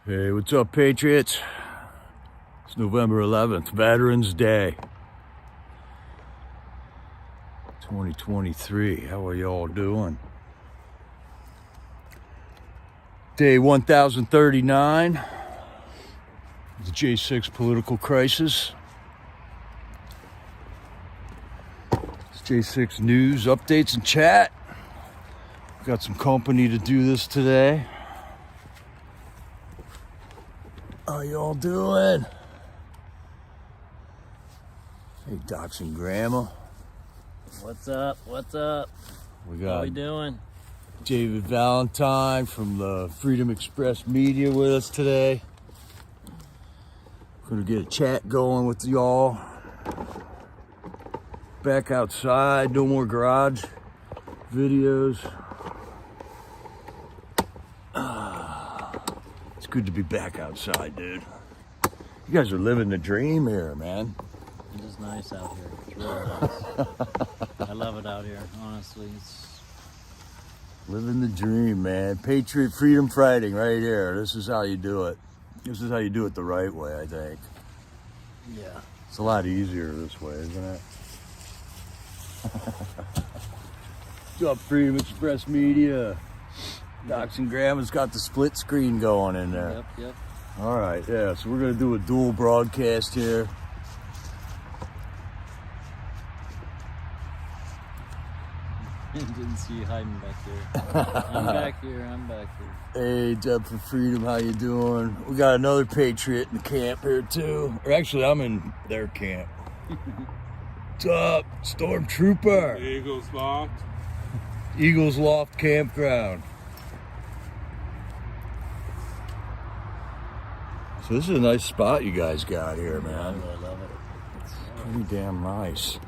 Hey, what's up, Patriots? It's November 11th, Veterans Day. 2023. How are y'all doing? Day 1039. The J6 political crisis. It's J6 news, updates, and chat. Got some company to do this today. How y'all doing? Hey, Docs and Grandma. What's up? What's up? We got How we doing? David Valentine from the Freedom Express Media with us today. Gonna get a chat going with y'all. Back outside, no more garage videos. It's good to be back outside, dude. You guys are living the dream here, man. It is nice out here. It's really nice. I love it out here, honestly. It's Living the dream, man. Patriot freedom fighting right here. This is how you do it. This is how you do it the right way, I think. Yeah. It's a lot easier this way, isn't it? What's up, Freedom Express Media? Docs and Grandma's got the split screen going in there. Yep. All right, yeah, so we're going to do a dual broadcast here. Didn't see you hiding back here. I'm back here. Hey, Deb for Freedom, how you doing? We got another Patriot in the camp here, too. Or actually, I'm in their camp. What's up, Stormtrooper? Eagles Loft. Eagles Loft Campground. So this is a nice spot you guys got here, man. I really love it. It's Pretty damn nice.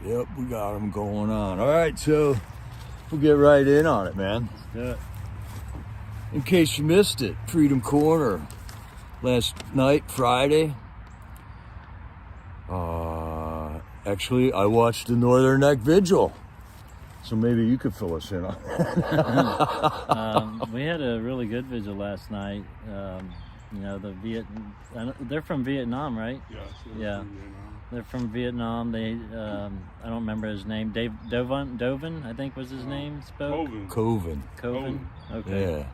Yep, we got them going on. All right, so we'll get right in on it, man. Let's do it. In case you missed it, Freedom Corner last night, Friday. Actually, I watched the Northern Neck Vigil, so maybe you could fill us in on that. We had a really good vigil last night. You know, they're from Vietnam, right? Yes. Yeah. They're from Vietnam. They, I don't remember his name. Dave Dovin, I think was his name. Spoke. Coven. Okay.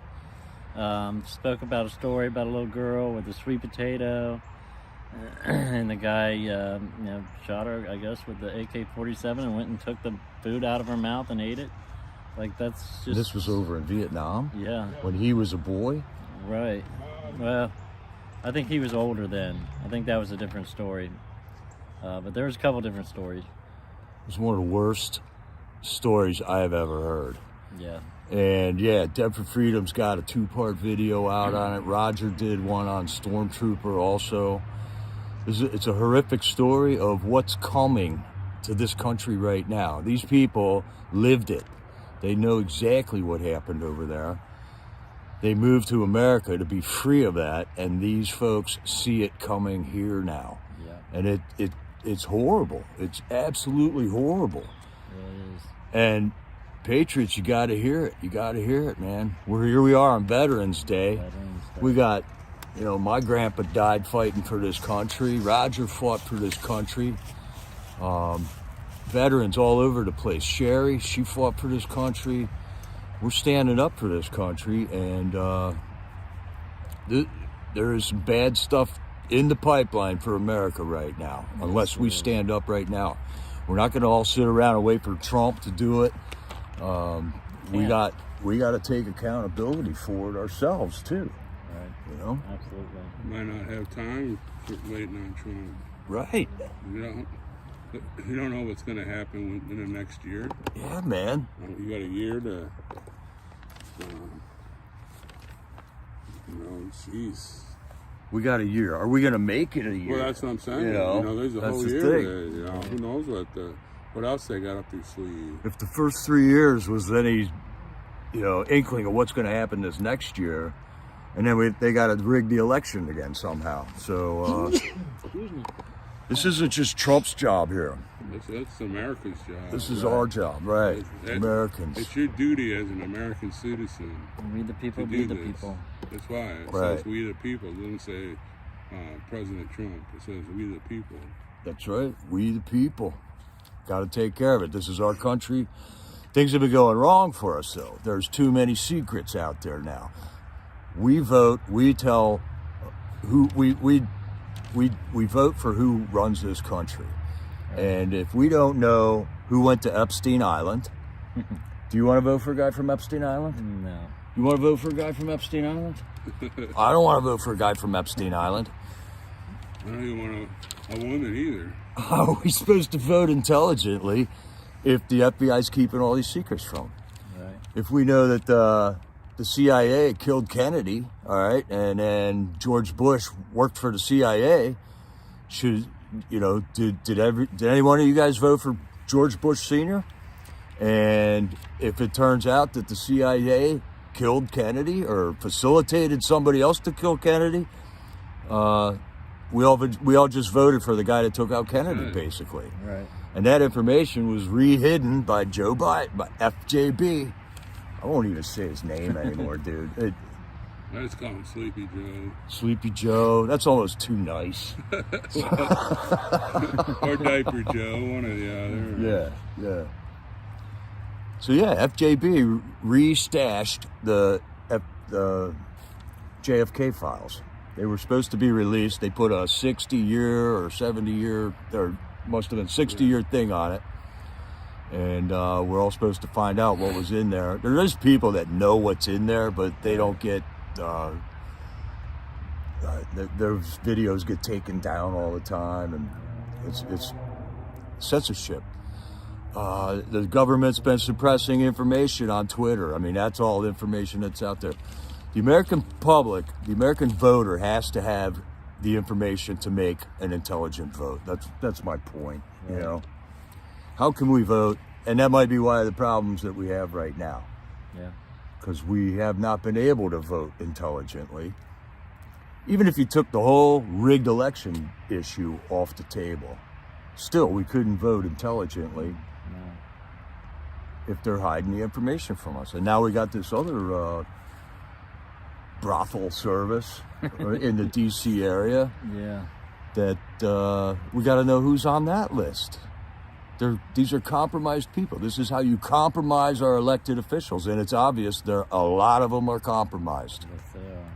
Yeah. Spoke about a story about a little girl with a sweet potato, and the guy, shot her, I guess, with the AK-47 and went and took the food out of her mouth and ate it. Like, that's just. This was over in Vietnam. Yeah. When he was a boy. Right. Well, I think he was older then. I think that was a different story. But there was a couple different stories. It was one of the worst stories I have ever heard. Yeah. And yeah, Deb for Freedom's got a 2-part video out on it. Roger did one on Stormtrooper also. It's a horrific story of what's coming to this country right now. These people lived it. They know exactly what happened over there. They moved to America to be free of that, and these folks see it coming here now. Yeah. And it's horrible. It's absolutely horrible. It is. And Patriots, you got to hear it. You got to hear it, man. Here we are on Veterans Day. We got, my grandpa died fighting for this country. Roger fought for this country. Veterans all over the place. Sherry, she fought for this country. We're standing up for this country, and there is some bad stuff in the pipeline for America right now, unless we stand up right now. We're not going to all sit around and wait for Trump to do it. We got to take accountability for it ourselves too. Right. Absolutely. Might not have time for waiting on Trump. Right. You don't know what's going to happen in the next year. Yeah, man. You got a year to. Jeez. We got a year. Are we going to make it a year? Well, that's what I'm saying. There's a whole year there. Who knows what else they got up their sleeve. If the first 3 years was any, inkling of what's going to happen this next year, and then they got to rig the election again somehow. So, Excuse me. This isn't just Trump's job here. That's America's job. This is our job, right? Americans. It's your duty as an American citizen. We the people, be the people. That's why it Right. says we the people. It doesn't say President Trump. It says we the people. That's right. We the people. Got to take care of it. This is our country. Things have been going wrong for us, though. There's too many secrets out there now. We vote. We tell who we vote for who runs this country. And if we don't know who went to Epstein Island, do you want to vote for a guy from Epstein Island? No. You want to vote for a guy from Epstein Island? I don't want to vote for a guy from Epstein Island. I don't even want a woman either. How are we supposed to vote intelligently if the FBI's keeping all these secrets from them? Right. If we know that the CIA killed Kennedy, all right, and then George Bush worked for the CIA, did any one of you guys vote for George Bush Sr.? And if it turns out that the CIA killed Kennedy or facilitated somebody else to kill Kennedy, we all just voted for the guy that took out Kennedy, basically. Right. And that information was re-hidden by Joe Biden, by FJB. I won't even say his name anymore, dude. I just call him Sleepy Joe. Sleepy Joe. That's almost too nice. Or Diaper Joe, one or the other. Yeah. So yeah, FJB re-stashed the JFK files. They were supposed to be released. They put a 60-year or 70-year, or must have been 60-year thing on it. And we're all supposed to find out what was in there. There is people that know what's in there, but they don't get, those videos get taken down all the time, and it's censorship. The government's been suppressing information on Twitter. I mean, that's all the information that's out there. The American public, the American voter has to have the information to make an intelligent vote. That's my point, you know. How can we vote? And that might be one of the problems that we have right now. Yeah. Because we have not been able to vote intelligently. Even if you took the whole rigged election issue off the table, still we couldn't vote intelligently if they're hiding the information from us. And now we got this other brothel service in the DC area. Yeah. That we got to know who's on that list. These are compromised people. This is how you compromise our elected officials, and it's obvious a lot of them are compromised. Yes, they are.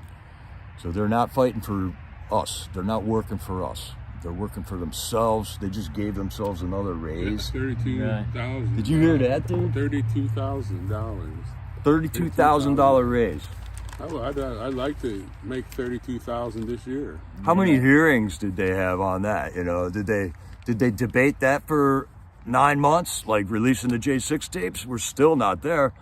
So they're not fighting for us. They're not working for us. They're working for themselves. They just gave themselves another raise. $32,000. Did you hear that, dude? $32,000. $32,000 raise. I'd like to make $32,000 this year. How many hearings did they have on that? You know, did they debate that for 9 months, like releasing the J6 tapes? We're still not there.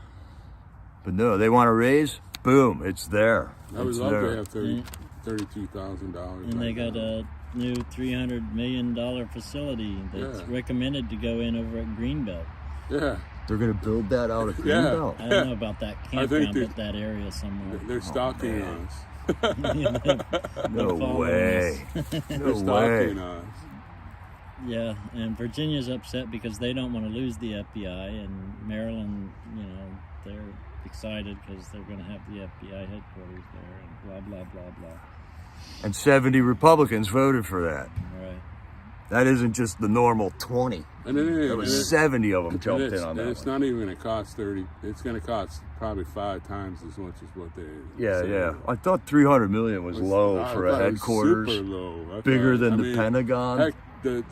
But no, they want to raise. Boom, it's there. I would love to have $32,000. And they got a new $300 million facility that's recommended to go in over at Greenbelt. Yeah. They're going to build that out of Greenbelt. I don't know about that campground, but that area somewhere. They're stalking us. No way. They're stalking us. Yeah, and Virginia's upset because they don't want to lose the FBI, and Maryland, they're excited because they're going to have the FBI headquarters there, and blah, blah, blah, blah. And 70 Republicans voted for that. Right. That isn't just the normal 20. And then there was 70 of them jumped in on that. And it's not even going to cost 30. It's going to cost probably 5 times as much as what they. Yeah. I thought 300 million was low for a headquarters. Super low. Bigger than the Pentagon. Heck, the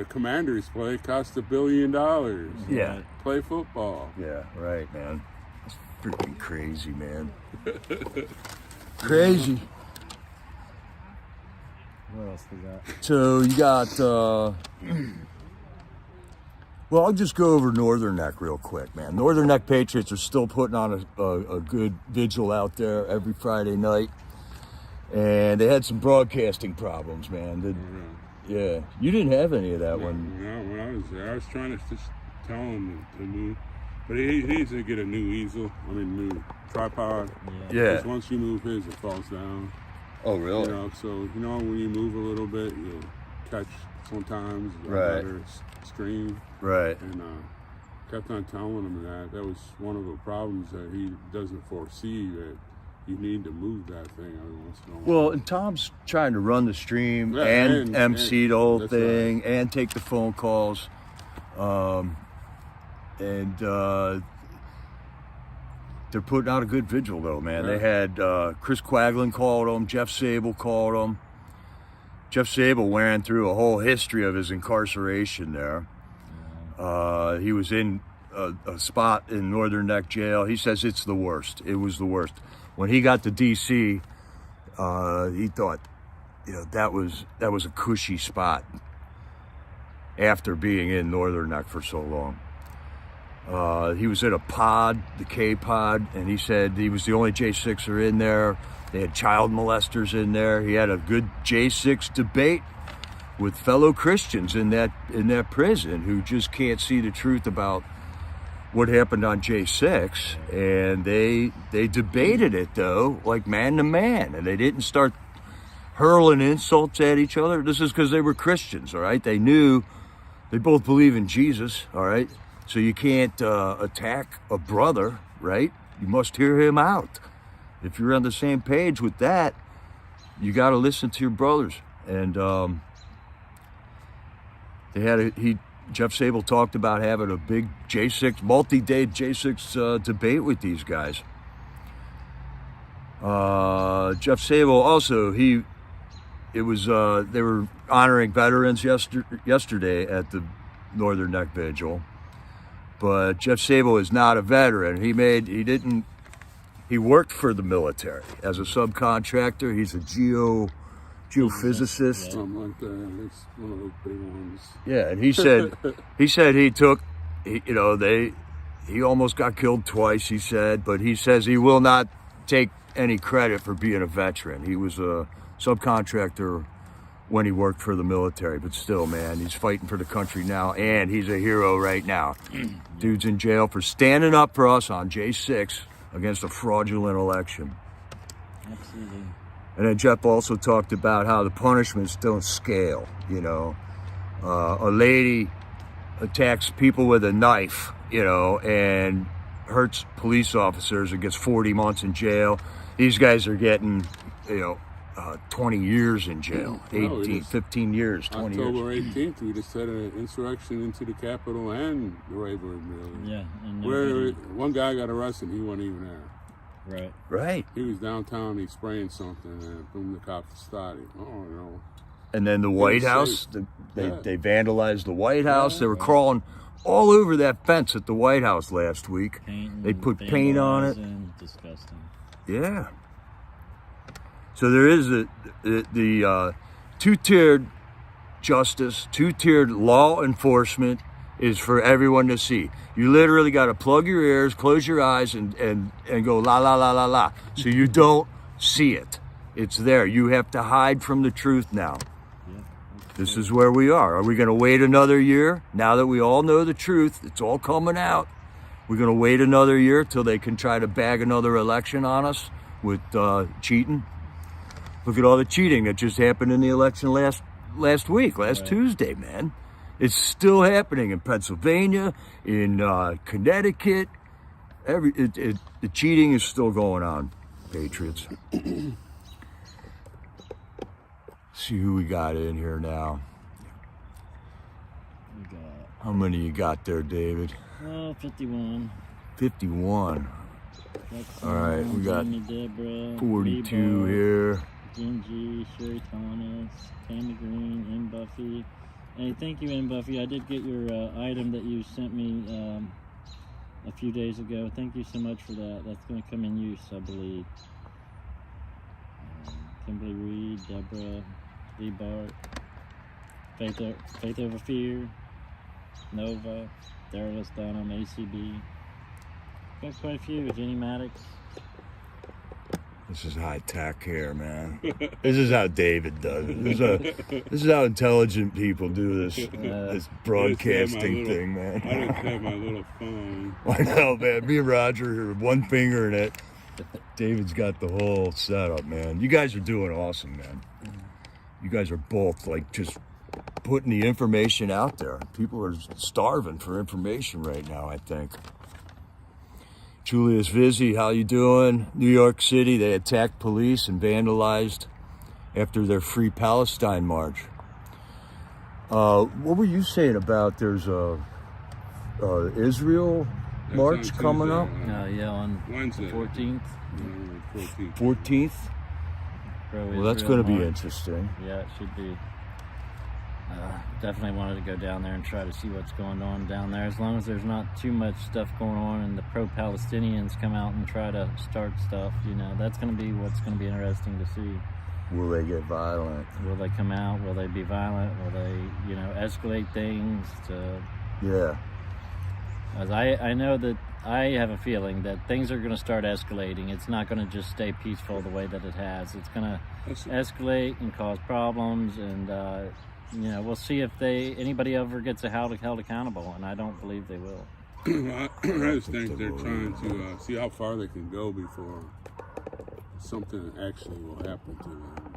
Commanders play cost $1 billion. Yeah. Play football. Yeah, right, man. It's freaking crazy, man. Crazy. What else we got? So you got, well, I'll just go over Northern Neck real quick, man. Northern Neck Patriots are still putting on a good vigil out there every Friday night. And they had some broadcasting problems, man. Yeah, you didn't have any of that one. No, when I was there, I was trying to just tell him to move. But he needs to get a new easel, new tripod. Yeah. Because once you move his, it falls down. Oh, really? So, when you move a little bit, you'll catch sometimes. Right. I'd rather scream. Right. And kept on telling him that was one of the problems, that he doesn't foresee that you need to move that thing every once in a while. Well, and Tom's trying to run the stream Yeah, and MC the whole that's thing right. and take the phone calls. And they're putting out a good vigil, though, man. Yeah. They had Chris Quaglin called him, Jeff Sable called him. Jeff Sable ran through a whole history of his incarceration there. He was in a spot in Northern Neck Jail. He says it's the worst. It was the worst. When he got to D.C., he thought, that was a cushy spot after being in Northern Neck for so long. He was in a pod, the K pod, and he said he was the only J6er in there. They had child molesters in there. He had a good J6 debate with fellow Christians in that prison who just can't see the truth about what happened on J6, and they debated it, though, like man to man, and they didn't start hurling insults at each other. This is because they were Christians, all right? They knew they both believe in Jesus, all right? So you can't attack a brother, right? You must hear him out. If you're on the same page with that, you got to listen to your brothers. And they had Jeff Sable talked about having a big J6, multi-day J6 debate with these guys. Jeff Sable also, they were honoring veterans yesterday at the Northern Neck Vigil. But Jeff Sable is not a veteran. He worked for the military as a subcontractor. He's a geophysicist. Something like that. It's one of those big ones. Yeah, and he said he almost got killed twice, he said, but he says he will not take any credit for being a veteran. He was a subcontractor when he worked for the military, but still, man, he's fighting for the country now, and he's a hero right now. Dude's in jail for standing up for us on J6 against a fraudulent election. Absolutely. And then Jeff also talked about how the punishments don't scale, A lady attacks people with a knife, and hurts police officers and gets 40 months in jail. These guys are getting, 20 years in jail, 15 years, 20 years. October 18th, we just had an insurrection into the Capitol and the Rayburn building. Yeah. And Where one guy got arrested, he wasn't even there. Right. He was downtown, he spraying something, and boom, the cops started him. Oh, no. And then the White House, they vandalized the White House. Yeah. They were crawling all over that fence at the White House last week. They put paint on it. Disgusting. Yeah. So there is the two-tiered justice, two-tiered law enforcement is for everyone to see. You literally got to plug your ears, close your eyes, and go la, la, la, la, la. So you don't see it. It's there. You have to hide from the truth now. This is where we are. Are we going to wait another year? Now that we all know the truth, it's all coming out. We're going to wait another year till they can try to bag another election on us with cheating. Look at all the cheating that just happened in the election last week, last Tuesday, man. It's still happening in Pennsylvania, in Connecticut. The cheating is still going on, Patriots. See who we got in here now. How many you got there, David? 51. 51. All right, we got Deborah, 42 here. Gingy, Sherry Thomas, Tammy Green, M. Buffy. Hey, thank you, M. Buffy. I did get your item that you sent me a few days ago. Thank you so much for that. That's going to come in use, I believe. Kimberly Reed, Deborah, Lee Bart, Faith Over Fear, Nova, Darylus Dunham, ACB. Got quite a few. Jenny Maddox. This is high tech here, man. This is how David does it. This is how intelligent people do this broadcasting thing, man. I didn't have my little phone. I know, man. Me and Roger are one finger in it. David's got the whole setup, man. You guys are doing awesome, man. You guys are both like just putting the information out there. People are starving for information right now, I think. Julius Vizzi, how you doing? New York City, they attacked police and vandalized after their Free Palestine march. What were you saying about there's a Israel march coming up? Yeah, on Wednesday. 14th. 14th? Well, that's going to be interesting. Yeah, it should be. Definitely wanted to go down there and try to see what's going on down there. As long as there's not too much stuff going on and the pro-Palestinians come out and try to start stuff, you know, that's going to be what's going to be interesting to see. Will they get violent? Will they come out? Will they be violent? Will they, you know, escalate things to... Yeah. As I know that I have a feeling that things are going to start escalating. It's not going to just stay peaceful the way that it has. It's going to escalate and cause problems, and you know, we'll see if anybody ever gets held accountable, and I don't believe they will. I just think they're trying to see how far they can go before something actually will happen to them.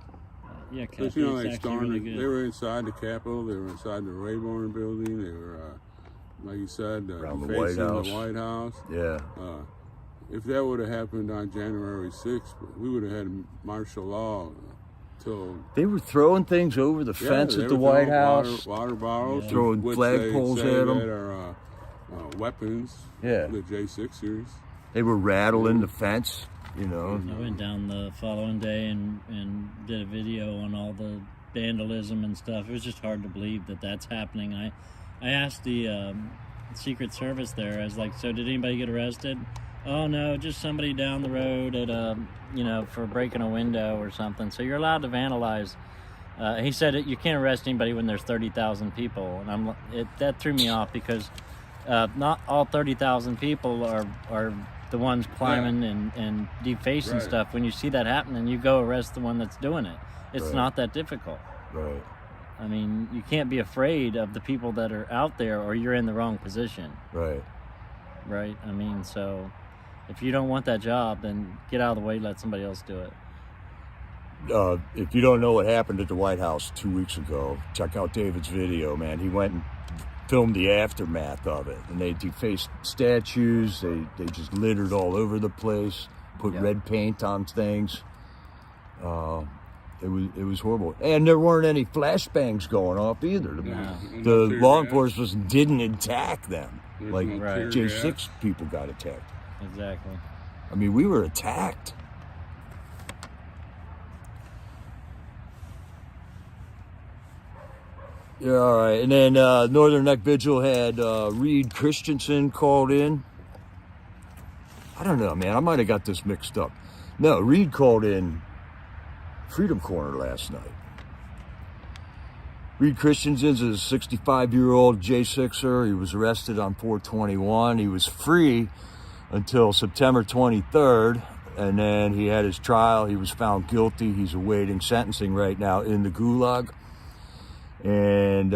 Yeah, Because, you know, they were inside the Capitol, they were inside the Rayborn building, they were, like you said, around facing the White House. Yeah. If that would have happened on January 6th, we would have had martial law till... They were throwing things over the fence at the White House. Water bottles. Throwing flagpoles at them. That are weapons. Yeah. The J6ers. They were rattling the fence, you know. I went down the following day and did a video on all the vandalism and stuff. It was just hard to believe that that's happening. I asked the Secret Service there, I was like, so did anybody get arrested? Oh no, just somebody down the road at you know, for breaking a window or something. So you're allowed to vandalize. He said you can't arrest anybody when there's 30,000 people, and that threw me off, because not all 30,000 people are the ones climbing and defacing stuff. When you see that happening, you go arrest the one that's doing it. It's not that difficult. Right. I mean, you can't be afraid of the people that are out there, or you're in the wrong position. Right. Right? I mean, so if you don't want that job, then get out of the way, let somebody else do it. If you don't know what happened at the White House 2 weeks ago, check out David's video, man. He went and filmed the aftermath of it, and they defaced statues. They just littered all over the place, put red paint on things. It was horrible, and there weren't any flashbangs going off either. The law enforcement didn't attack them like J6 people got attacked. Exactly. I mean, we were attacked. Yeah, all right. And then Northern Neck Vigil had Reed Christensen called in. I don't know, man. I might have got this mixed up. No, Reed called in Freedom Corner last night. Reed Christensen's a 65-year-old J6er. He was arrested on 4/21. He was free until September 23rd, and then he had his trial. He was found guilty. He's awaiting sentencing right now in the Gulag. And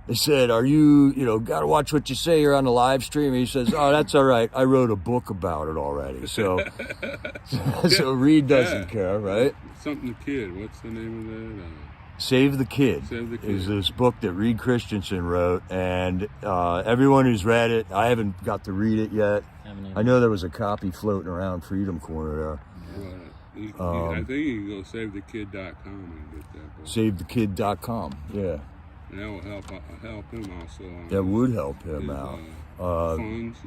they said, you got to watch what you say here on the live stream. And he says, oh, that's all right. I wrote a book about it already. So so Reed doesn't care, right? Something the Kid. What's the name of that? Save the Kid. Save the Kid is this book that Reed Christensen wrote. And everyone who's read it, I haven't got to read it yet. I know there was a copy floating around Freedom Corner there. I think you can go SaveTheKid.com and get that book. SaveTheKid.com, yeah. And that will help him also. That would help him out. Funds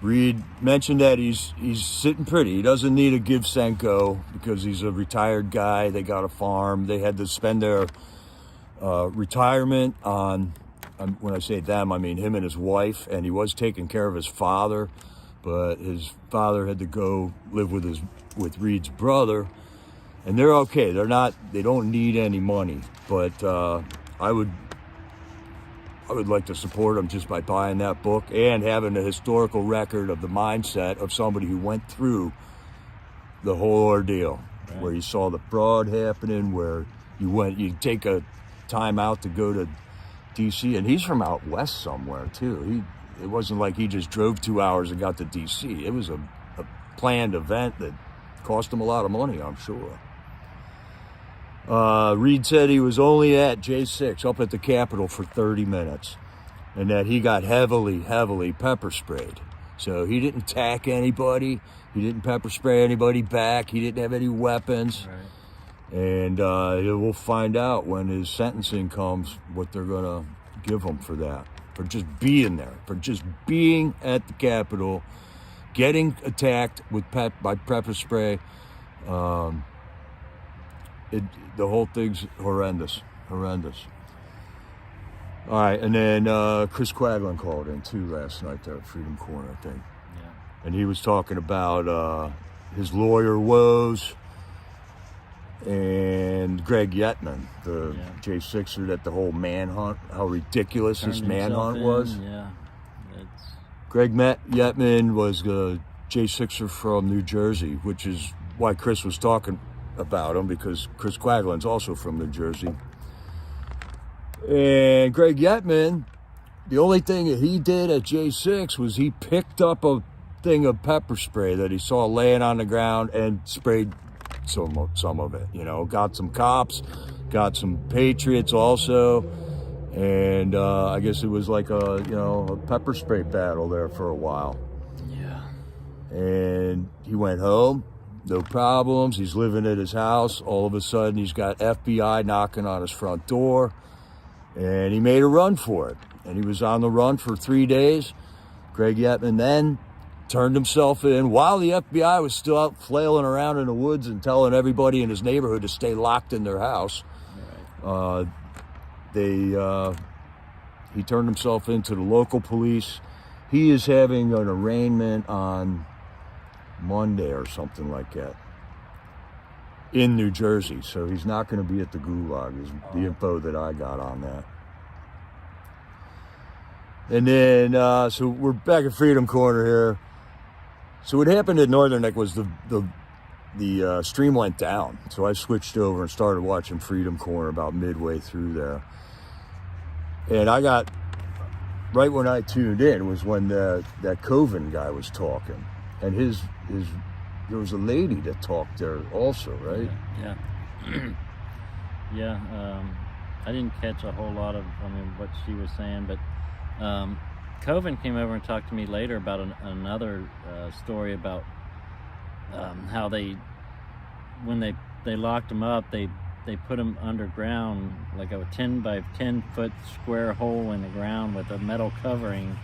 Reed mentioned that he's sitting pretty. He doesn't need a give Senko because he's a retired guy. They got a farm. They had to spend their retirement on, when I say them, I mean him and his wife, and he was taking care of his father, but his father had to go live with Reed's brother, and they're okay. They don't need any money, but I would like to support them just by buying that book and having a historical record of the mindset of somebody who went through the whole ordeal, where you saw the fraud happening, where you take a time out to go to DC, and he's from out west somewhere too. It wasn't like he just drove 2 hours and got to DC. It was a planned event that cost him a lot of money, I'm sure. Reed said he was only at J6 up at the Capitol for 30 minutes and that he got heavily pepper sprayed. So he didn't attack anybody. He didn't pepper spray anybody back. He didn't have any weapons. Right. And we'll find out when his sentencing comes what they're going to give him for that, for just being there, for just being at the Capitol, getting attacked with by pepper spray. The whole thing's horrendous. All right, and then Chris Quaglin called in too last night there at Freedom Corner, I think. Yeah. And he was talking about his lawyer woes and Greg Yetman, the J6er, that the whole manhunt, how ridiculous this manhunt was. Yeah. Greg Yetman was a J6er from New Jersey, which is why Chris was talking about him, because Chris Quaglin's also from New Jersey. And Greg Yetman, the only thing that he did at J6 was he picked up a thing of pepper spray that he saw laying on the ground and sprayed some of it. You know, got some cops, got some patriots also, and I guess it was like a pepper spray battle there for a while. Yeah. And he went home, no problems. He's living at his house. All of a sudden, he's got FBI knocking on his front door. And he made a run for it. And he was on the run for 3 days. Greg Yetman then turned himself in while the FBI was still out flailing around in the woods and telling everybody in his neighborhood to stay locked in their house. Right. He turned himself into the local police. He is having an arraignment on Monday or something like that in New Jersey, so he's not going to be at the Gulag, is the info that I got on that. And then, so we're back at Freedom Corner here. So what happened at Northern Neck was the stream went down, so I switched over and started watching Freedom Corner about midway through there. And I got, right when I tuned in was when that Coven guy was talking, and there was a lady that talked there also, right? Yeah. I didn't catch a whole lot of, what she was saying, but Coven came over and talked to me later about another story about how when they locked him up, they put him underground, like a 10 by 10 foot square hole in the ground with a metal covering,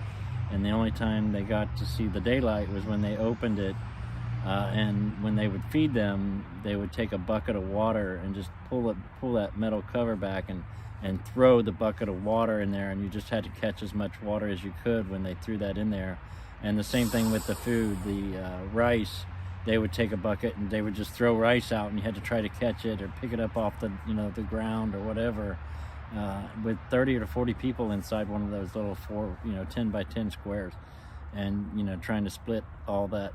and the only time they got to see the daylight was when they opened it. And when they would feed them, they would take a bucket of water and just pull that metal cover back and throw the bucket of water in there, and you just had to catch as much water as you could when they threw that in there. And the same thing with the food, the rice. They would take a bucket and they would just throw rice out, and you had to try to catch it or pick it up off the ground or whatever. With 30 or 40 people inside one of those little 10 by 10 squares, and trying to split all that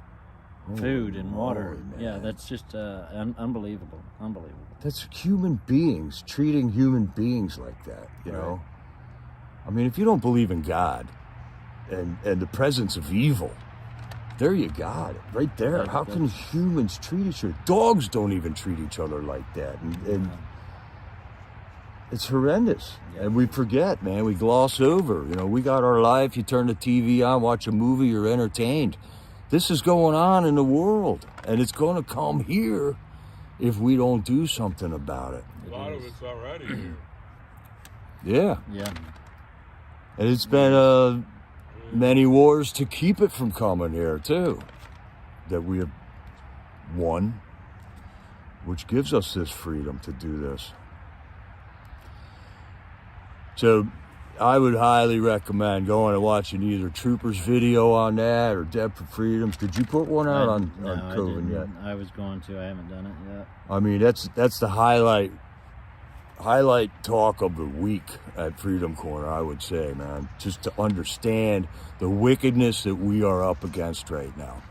food and water. Yeah, that's just unbelievable. That's human beings treating human beings like that, you know? I mean, if you don't believe in God and the presence of evil, there you got it, right there. How can humans treat each other? Dogs don't even treat each other like that. And it's horrendous. Yeah. And we forget, man. We gloss over. We got our life. You turn the TV on, watch a movie, you're entertained. This is going on in the world, and it's going to come here if we don't do something about it. A lot of it's already here. Yeah. Yeah. And it's been many wars to keep it from coming here, too, that we have won, which gives us this freedom to do this. So I would highly recommend going and watching either Trooper's video on that or Dead for Freedoms. Did you put one out on Coven yet? I was going to. I haven't done it yet. I mean, that's the highlight talk of the week at Freedom Corner, I would say, man. Just to understand the wickedness that we are up against right now.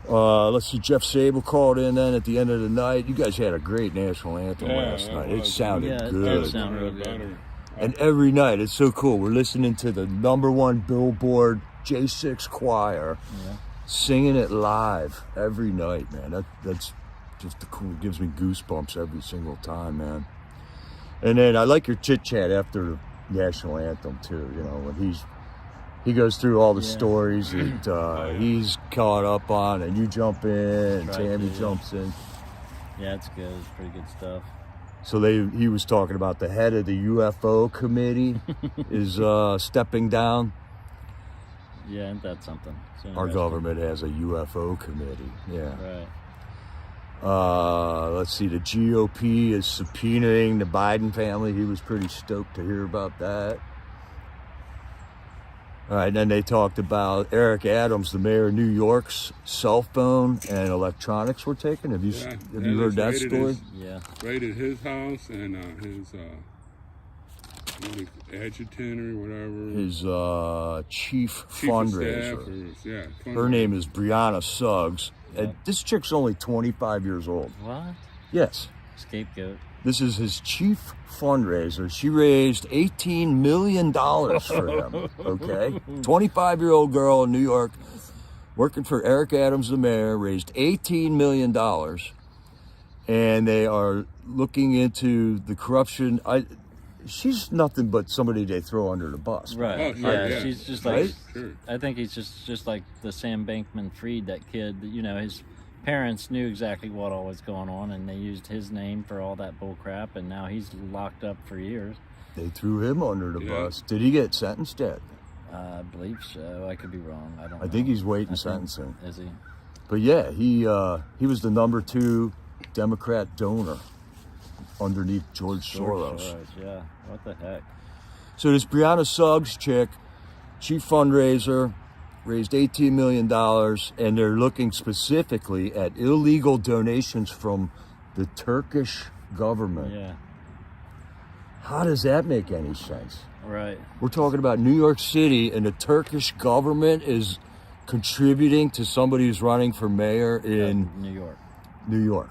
Let's see, Jeff Sable called in then at the end of the night. You guys had a great national anthem last night. It sounded good. It sounded real good. And every night, it's so cool. We're listening to the #1 Billboard J6 choir singing it live every night, man. That's just gives me goosebumps every single time, man. And then I like your chit chat after the national anthem too. You know, when he goes through all the stories that he's caught up on, and you jump in, and Tammy jumps in. Yeah, it's good. It's pretty good stuff. So he was talking about the head of the UFO committee is stepping down. Yeah, ain't that something? Our government has a UFO committee. Yeah. Right. Let's see. The GOP is subpoenaing the Biden family. He was pretty stoked to hear about that. All right, then they talked about Eric Adams, the mayor of New York's cell phone and electronics were taken. Have you heard that story? Raided his house and his adjutant or whatever. His chief fundraiser. Fundraiser. Her name is Brianna Suggs. And this chick's only 25 years old. What? Yes. Scapegoat. This is his chief fundraiser. She raised $18 million for him, okay? 25-year-old girl in New York working for Eric Adams, the mayor, raised $18 million. And they are looking into the corruption. She's nothing but somebody they throw under the bus. Right. Oh, sure, yeah, she's just like, sure. I think he's just like the Sam Bankman-Fried, that kid that, you know, his parents knew exactly what all was going on, and they used his name for all that bull crap, and now he's locked up for years. They threw him under the bus. Did he get sentenced yet? I believe so. I could be wrong. I don't know. I think he's waiting sentencing. Is he? But yeah, he was the number 2 Democrat donor underneath George Soros. Yeah, what the heck? So this Brianna Suggs chick, chief fundraiser, raised $18 million, and they're looking specifically at illegal donations from the Turkish government. Yeah. How does that make any sense? Right. We're talking about New York City, and the Turkish government is contributing to somebody who's running for mayor in New York. New York.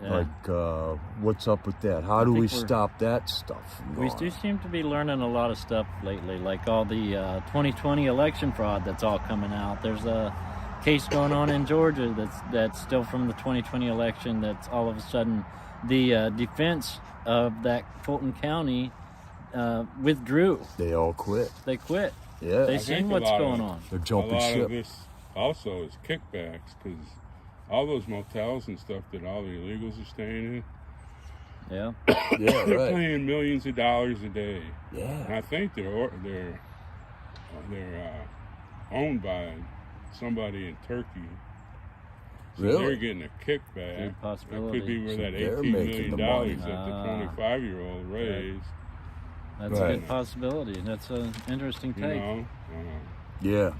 Yeah. Like, what's up with that? How do we stop that stuff from We going do on? seem to be learning a lot of stuff lately, like all the 2020 election fraud that's all coming out. There's a case going on in Georgia that's still from the 2020 election that's all of a sudden the defense of that Fulton County withdrew. They all quit. They quit. Yeah. They seen what's going on. They're jumping a lot ship. of this also is kickbacks, because all those motels and stuff that all the illegals are staying in, Yeah. Yeah, they're right. paying millions of dollars a day. And Yeah. I think they're owned by somebody in Turkey. So Really? they're getting a kickback. Good That possibility. could be where So that they're $18 making million the money. that the 25-year-old raised. That's a Right. good possibility. That's an interesting You take. know, Yeah.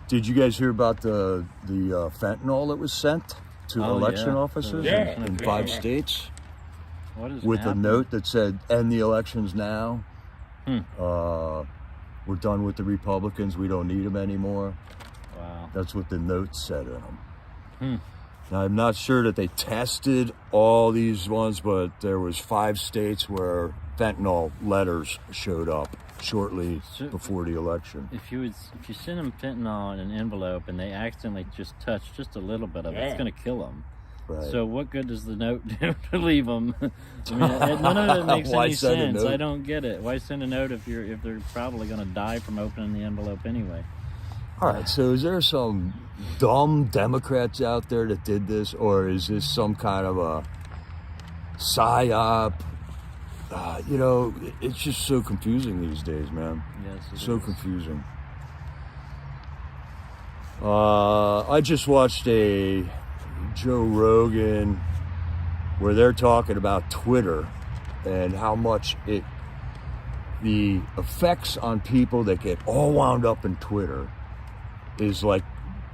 Did you guys hear about the fentanyl that was sent to Oh, election yeah. officers Yeah. in Yeah. 5 states What is with a happening? note that said, "End the elections now. Hmm. We're done with the Republicans. We don't need them anymore." Wow. That's what the note said in them. Hmm. Now, I'm not sure that they tested all these ones, but there was 5 states where fentanyl letters showed up shortly So- before the election. If you send them fentanyl in an envelope and they accidentally just touch just a little bit of it, it's Yeah. going to kill them. Right. So what good does the note do to leave them? I mean, none of it makes Why any send a sense. note? I don't get it. Why send a note if they're probably going to die from opening the envelope anyway? All right, so is there some dumb Democrats out there that did this, or is this some kind of a psyop? It's just so confusing these days, man. Yes, it So is. confusing. I just watched a Joe Rogan where they're talking about Twitter and how much the effects on people that get all wound up in Twitter is like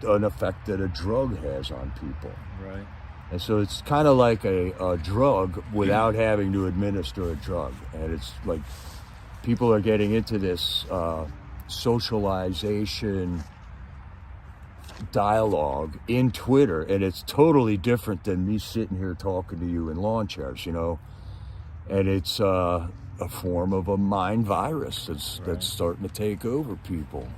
an effect that a drug has on people. Right. And so it's kind of like a drug without having to administer a drug. And it's like people are getting into this socialization dialogue in Twitter, and it's totally different than me sitting here talking to you in lawn chairs, And it's a form of a mind virus that's starting to take over people.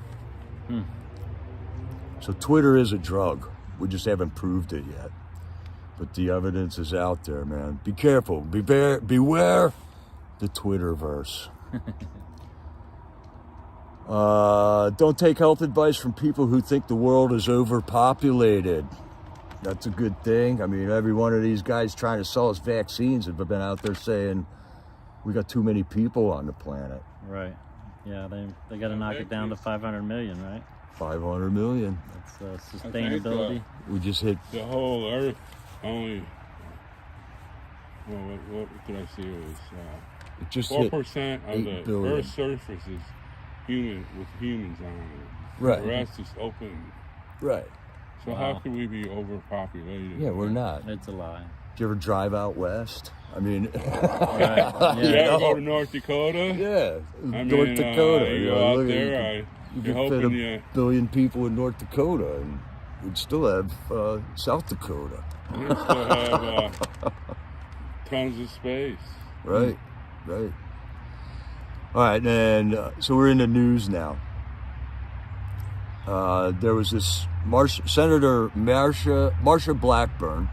So Twitter is a drug. We just haven't proved it yet. But the evidence is out there, man. Be careful. Beware the Twitterverse. Don't take health advice from people who think the world is overpopulated. That's a good thing. I mean, every one of these guys trying to sell us vaccines have been out there saying we got too many people on the planet. Right. Yeah, they got to knock it down to 500 million, right? 500 million. That's sustainability. We just hit the whole Earth only. Well, what did I see? It was it just 4% of 8 the billion. Earth's surface is with humans on it. Right. The rest is open. Right. So how could we be overpopulated? Yeah, we're not. It's a lie. Did you ever drive out west? I mean, Right. You Yeah. ever go to North Dakota? yeah, I North mean, Dakota. you know, go out look at- there, you you're could hoping fit you... a billion people in North Dakota, and we'd still have South Dakota. We still have tons of space. Right, right. All right, and so we're in the news now. There was this Senator Marsha Blackburn.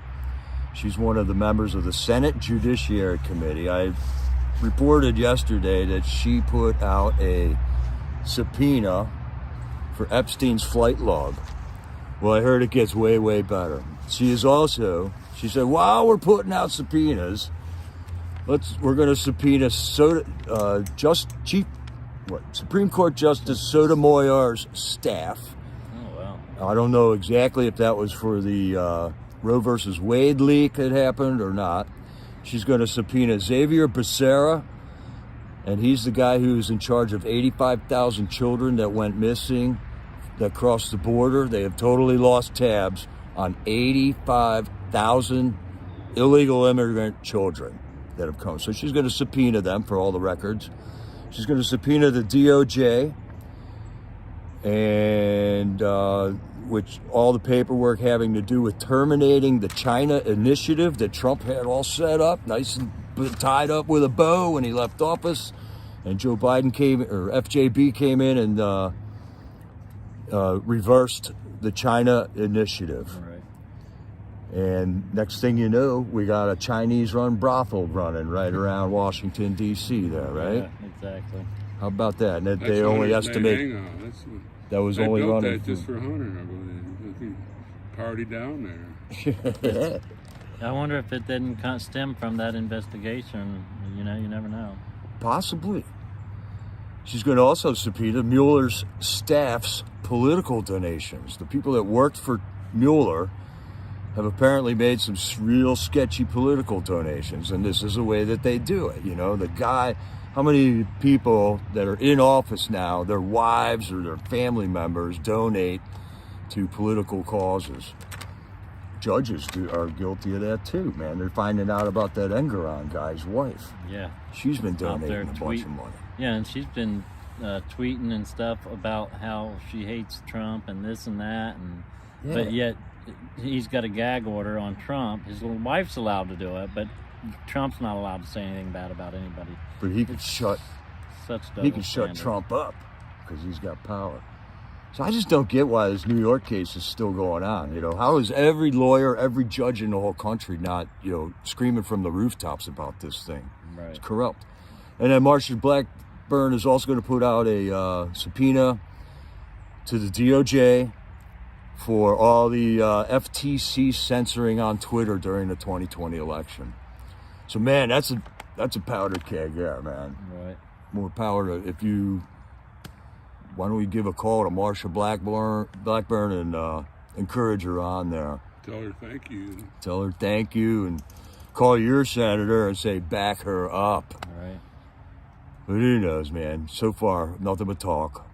She's one of the members of the Senate Judiciary Committee. I reported yesterday that she put out a subpoena for Epstein's flight log. Well, I heard it gets way, way better. She said, while we're putting out subpoenas, we're going to subpoena Supreme Court Justice Sotomayor's staff. Oh, wow. I don't know exactly if that was for the Roe versus Wade leak that happened or not. She's going to subpoena Xavier Becerra, and he's the guy who's in charge of 85,000 children that went missing, that crossed the border. They have totally lost tabs on 85,000 illegal immigrant children that have come. So she's going to subpoena them for all the records. She's going to subpoena the DOJ and which all the paperwork having to do with terminating the China initiative that Trump had all set up, nice and tied up with a bow when he left office. And Joe Biden FJB came in and reversed the China initiative. Right. And next thing you know, we got a Chinese-run brothel running right around Washington, D.C. there, right? Yeah, exactly. How about that? And That's they only Hunter's estimate hang on. that was They only built running that just for Hunter, I believe. He can party down there. I wonder if it didn't stem from that investigation. You know, you never know. Possibly. She's going to also subpoena Mueller's staff's political donations. The people that worked for Mueller have apparently made some real sketchy political donations, and this is the way that they do it. You know, the guy, how many people that are in office now, their wives or their family members donate to political causes? Judges are guilty of that too, man. They're finding out about that Engeron guy's wife. Yeah. She's been Out there donating a bunch of money. Yeah, and she's been tweeting and stuff about how she hates Trump and this and that, and but yet he's got a gag order on Trump. His little wife's allowed to do it, but Trump's not allowed to say anything bad about anybody. But he could shut Double standard. Trump up because he's got power. So I just don't get why this New York case is still going on. You know, how is every lawyer, every judge in the whole country not, you know, screaming from the rooftops about this thing? Right. It's corrupt. And then Marsha Blackburn is also going to put out a subpoena to the DOJ for all the FTC censoring on Twitter during the 2020 election. So, man, that's a powder keg there, man. Right. More power to, why don't we give a call to Marsha Blackburn and encourage her on there. Tell her thank you. Tell her thank you and call your senator and say back her up. Right. But who knows, man? So far, nothing but talk.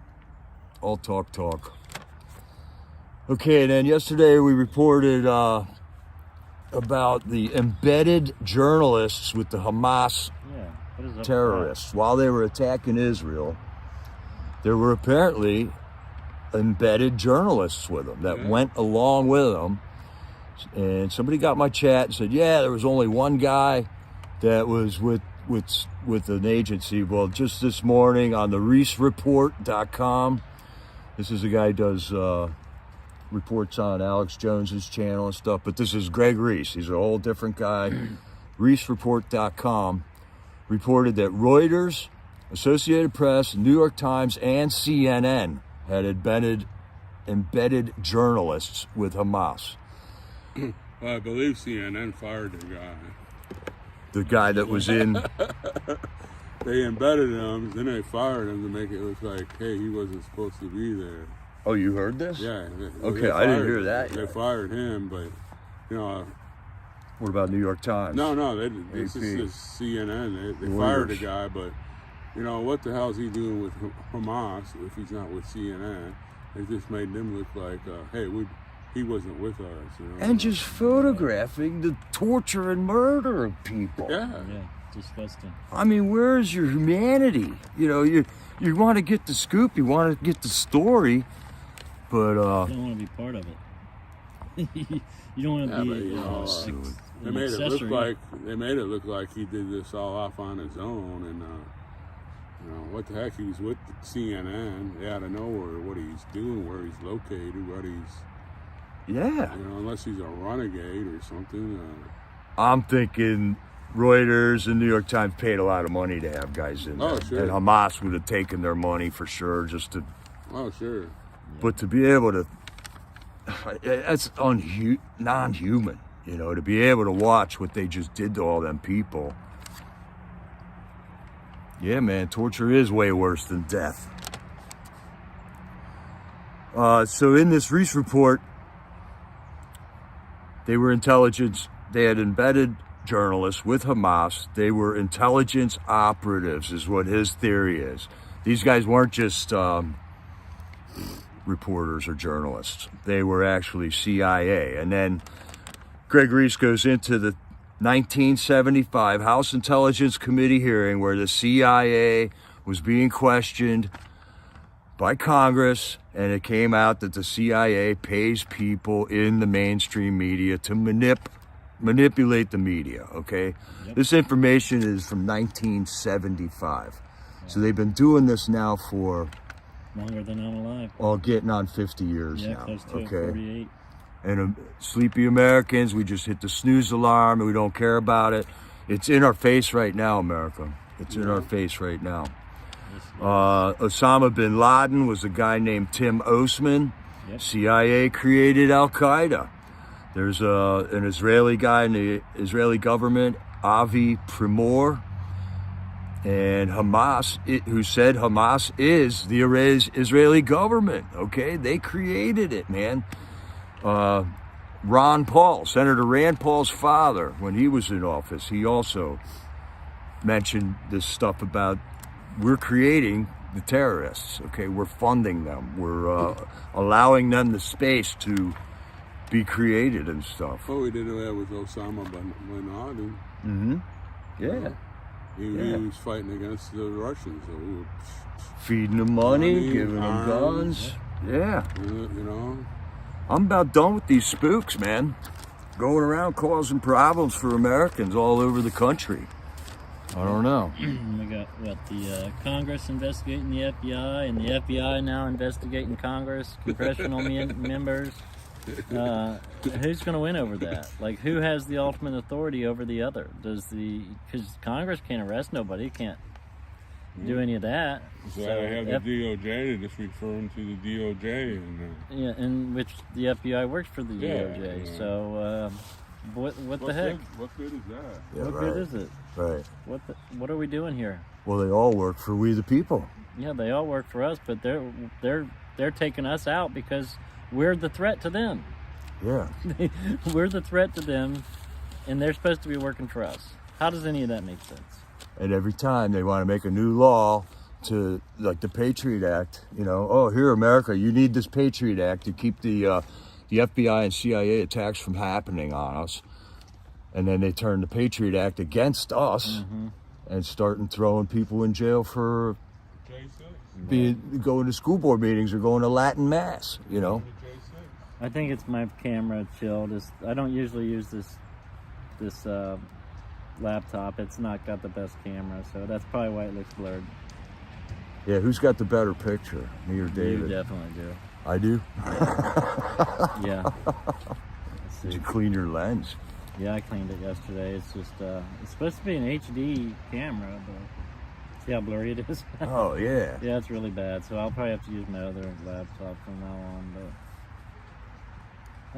All talk. Okay, then yesterday we reported about the embedded journalists with the Hamas Yeah. What is up terrorists. While they were attacking Israel, there were apparently embedded journalists with them that went along with them. And somebody got my chat and said, yeah, there was only one guy that was with an agency. Well, just this morning on the ReeseReport.com, this is a guy who does reports on Alex Jones's channel and stuff, but this is Greg Reese. He's a whole different guy. ReeseReport.com reported that Reuters, Associated Press, New York Times, and CNN had embedded journalists with Hamas. Well, I believe CNN fired the guy. The guy that was in... They embedded him, then they fired him to make it look like, hey, he wasn't supposed to be there. Oh, you heard this? Yeah. Okay, I didn't hear that They yet. fired him, but, you know... What about New York Times? No, this is CNN. They fired the guy, but, you know, what the hell is he doing with Hamas if he's not with CNN? It just made them look like, hey, he wasn't with us. You know? And just photographing the torture and murder of people. Yeah. Yeah, disgusting. I mean, where's your humanity? You know, you want to get the scoop, you want to get the story, but You don't want to be part of it. You don't want to be but, you know, an they accessory. made it look like he did this all off on his own, and you know what the heck? He's with CNN. They ought to know what he's doing, where he's located, what he's. yeah. You know, unless he's a renegade or something. I'm thinking Reuters and New York Times paid a lot of money to have guys in there. Oh, sure. And Hamas would have taken their money for sure, just to. Oh, sure. But to be able to, that's non-human. You know, to be able to watch what they just did to all them people. Yeah, man, torture is way worse than death. So in this Reese report, they had embedded journalists with Hamas. They were intelligence operatives, is what his theory is. These guys weren't just reporters or journalists. They were actually CIA. And then Greg Reese goes into the 1975 House Intelligence Committee hearing where the CIA was being questioned by Congress, and it came out that the CIA pays people in the mainstream media to manipulate the media, okay? Yep. This information is from 1975. So they've been doing this now for... longer than I'm alive. Well, getting on 50 years now, close to okay? 48. And sleepy Americans, we just hit the snooze alarm and we don't care about it. It's in our face right now, America. It's in our face right now. Osama bin Laden was a guy named Tim Osman. Yep. CIA created Al-Qaeda. There's an Israeli guy in the Israeli government, Avi Primor, and Hamas, who said Hamas is the Israeli government, okay? They created it, man. Ron Paul, Senator Rand Paul's father, when he was in office, he also mentioned this stuff about we're creating the terrorists, okay? We're funding them. We're allowing them the space to be created and stuff. Oh, we did that with Osama bin Laden. Mm-hmm. Yeah. He was fighting against the Russians. So we were feeding them money, giving them guns. Yeah. You know. I'm about done with these spooks, man. Going around causing problems for Americans all over the country. I don't know. We got, the Congress investigating the FBI, and the FBI now investigating Congress, congressional members. Who's going to win over that? Like, who has the ultimate authority over the other? Because Congress can't arrest nobody, can't do any of that. So I have the DOJ, they just referring to the DOJ. Yeah, in which the FBI works for the DOJ. Yeah. So, what the heck? What good is that? Yeah, what good is it? Right. What are we doing here? Well, they all work for we the people. Yeah, they all work for us, but they're taking us out because we're the threat to them. Yeah. We're the threat to them, and they're supposed to be working for us. How does any of that make sense? And every time they want to make a new law to, like the Patriot Act, you know, oh, here, America, you need this Patriot Act to keep the FBI and CIA attacks from happening on us. And then they turn the Patriot Act against us and start throwing people in jail for going to school board meetings or going to Latin Mass, you know. I think it's my camera chill. I don't usually use this laptop. It's not got the best camera, so that's probably why it looks blurred. Yeah, who's got the better picture, me or David? You definitely do. I do? Yeah. Let's Did see. you clean your lens? Yeah, I cleaned it yesterday. It's just, it's supposed to be an HD camera, but see how blurry it is? Oh, yeah. Yeah, it's really bad. So I'll probably have to use my other laptop from now on, but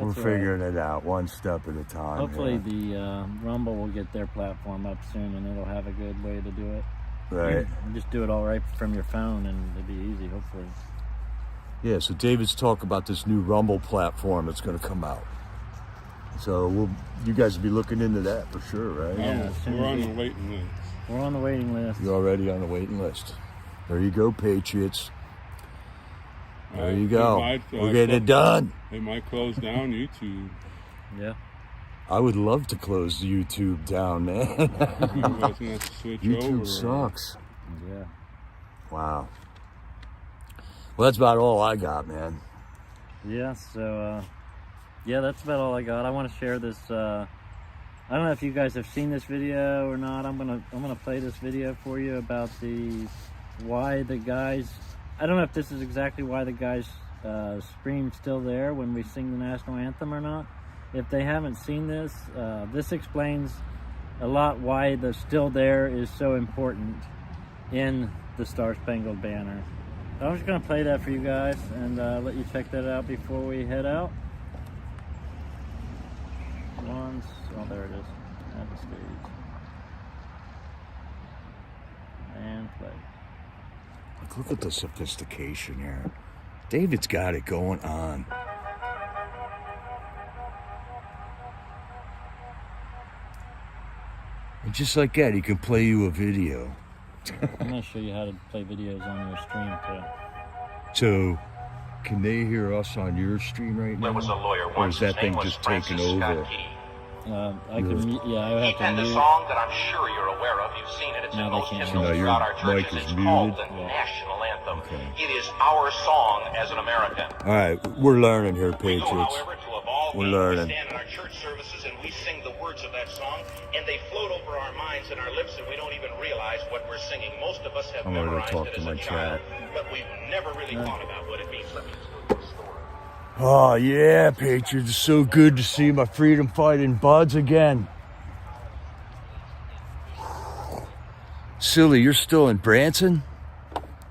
We're that's all right. figuring it out one step at a time. Hopefully yeah. the Rumble will get their platform up soon, and it'll have a good way to do it. Right. You just do it all right from your phone, and it'll be easy, hopefully. Yeah, so David's talking about this new Rumble platform that's going to come out. So you guys will be looking into that for sure, right? Yeah, We're on the waiting list. We're on the waiting list. You're already on the waiting list. There you go, Patriots. There you It go. might, We're getting it done. They might close down YouTube. Yeah. I would love to close YouTube down, man. You guys gonna have to switch YouTube over. sucks. Yeah. Wow. Well, that's about all I got, man. Yeah, so, yeah, that's about all I got. I want to share this, I don't know if you guys have seen this video or not. I'm gonna play this video for you about why the guys, I don't know if this is exactly why the guys scream still there when we sing the national anthem or not. If they haven't seen this, this explains a lot why the still there is so important in the Star Spangled Banner. I'm just going to play that for you guys and let you check that out before we head out. Oh, there it is. At the stage. And play. Look at the sophistication here. David's got it going on. And just like that, he can play you a video. I'm going to show you how to play videos on your stream too. So, can they hear us on your stream right now? There was a lawyer Or once. is that His thing name was just Francis taking Scott over? Key. I can, yeah, I would He have to penned a mute. song that I'm sure you're aware of. You've seen it. It's No, in they most can't. hymnals No, your throughout our mic churches. is It's called muted. the national anthem. Okay. It is our song as an American. All right, we're learning here, We go, Patriots. however, to a ball We're game. learning. We stand in our church services and we sing the words of that song, and they float over our minds and our lips, and we don't even realize what we're singing. Most of us have I'm gonna go memorized talk it to as my a child, chat. but we've never really thought about what it means. Let me tell you a story. Oh, yeah, Patriots. It's so good to see my freedom fighting buds again. Silly, you're still in Branson?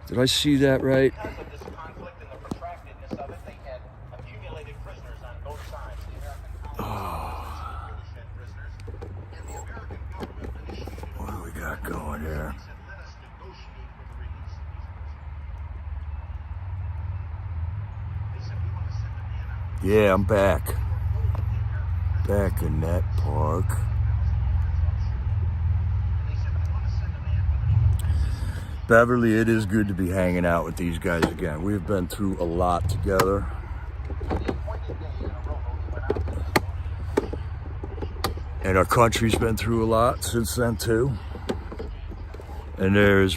Did I see that right? Because of this conflict and the protractedness of it, they had accumulated prisoners on both sides. The American colonists had prisoners, and the American government initiated What do we got going here? and said, let us negotiate for the release of these prisoners. They said, we want to send a man out. Yeah, I'm back. Back in that park. Beverly, it is good to be hanging out with these guys again. We've been through a lot together. And our country's been through a lot since then too. And there's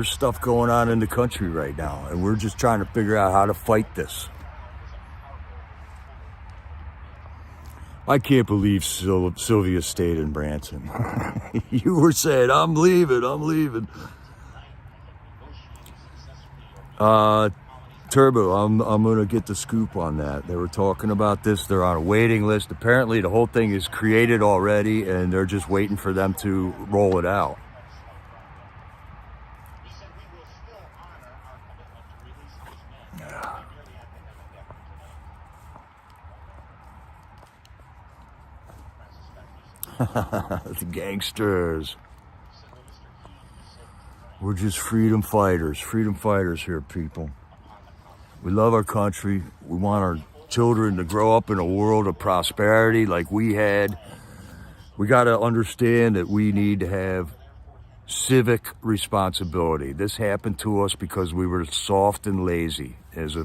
stuff going on in the country right now. And we're just trying to figure out how to fight this. I can't believe Sylvia stayed in Branson. You were saying, I'm leaving. Turbo, I'm going to get the scoop on that. They were talking about this. They're on a waiting list. Apparently the whole thing is created already, and they're just waiting for them to roll it out. The gangsters. We're just freedom fighters here, people. We love our country. We want our children to grow up in a world of prosperity like we had. We got to understand that we need to have civic responsibility. This happened to us because we were soft and lazy as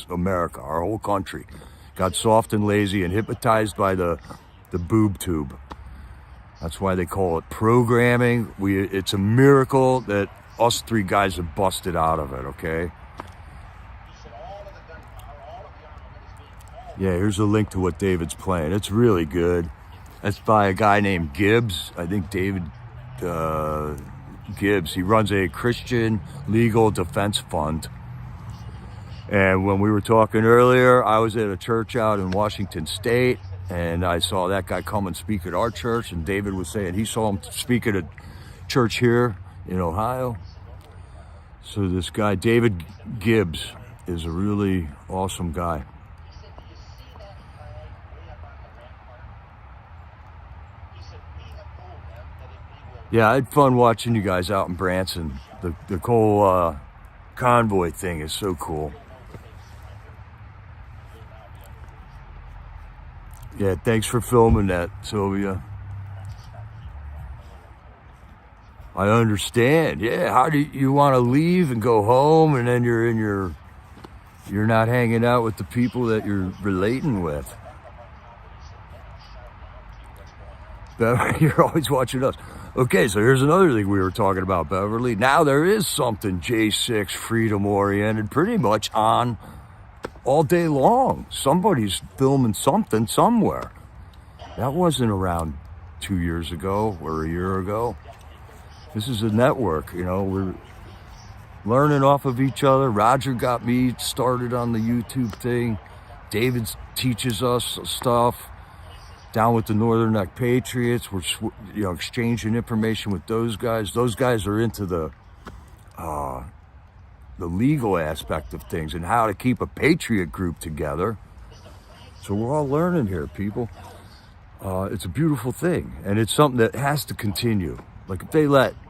America, our whole country. Got soft and lazy and hypnotized by the boob tube. That's why they call it programming. It's a miracle that us three guys have busted out of it, okay? Yeah, here's a link to what David's playing. It's really good. That's by a guy named Gibbs. I think David Gibbs. He runs a Christian legal defense fund. And when we were talking earlier, I was at a church out in Washington State, and I saw that guy come and speak at our church, and David was saying he saw him speak at a church here in Ohio. So this guy, David Gibbs, is a really awesome guy. Yeah, I had fun watching you guys out in Branson. The whole convoy thing is so cool. Yeah, thanks for filming that, Sylvia. I understand. Yeah, how do you want to leave and go home, and then you're not hanging out with the people that you're relating with? You're always watching us. Okay, so here's another thing we were talking about, Beverly. Now there is something J6 freedom oriented pretty much on all day long. Somebody's filming something somewhere. That wasn't around 2 years ago or a year ago. This is a network, you know, we're learning off of each other. Roger got me started on the YouTube thing. David teaches us stuff. Down with the Northern Neck Patriots, we're exchanging information with those guys. Those guys are into the legal aspect of things and how to keep a patriot group together. So we're all learning here, people. It's a beautiful thing, and it's something that has to continue. Like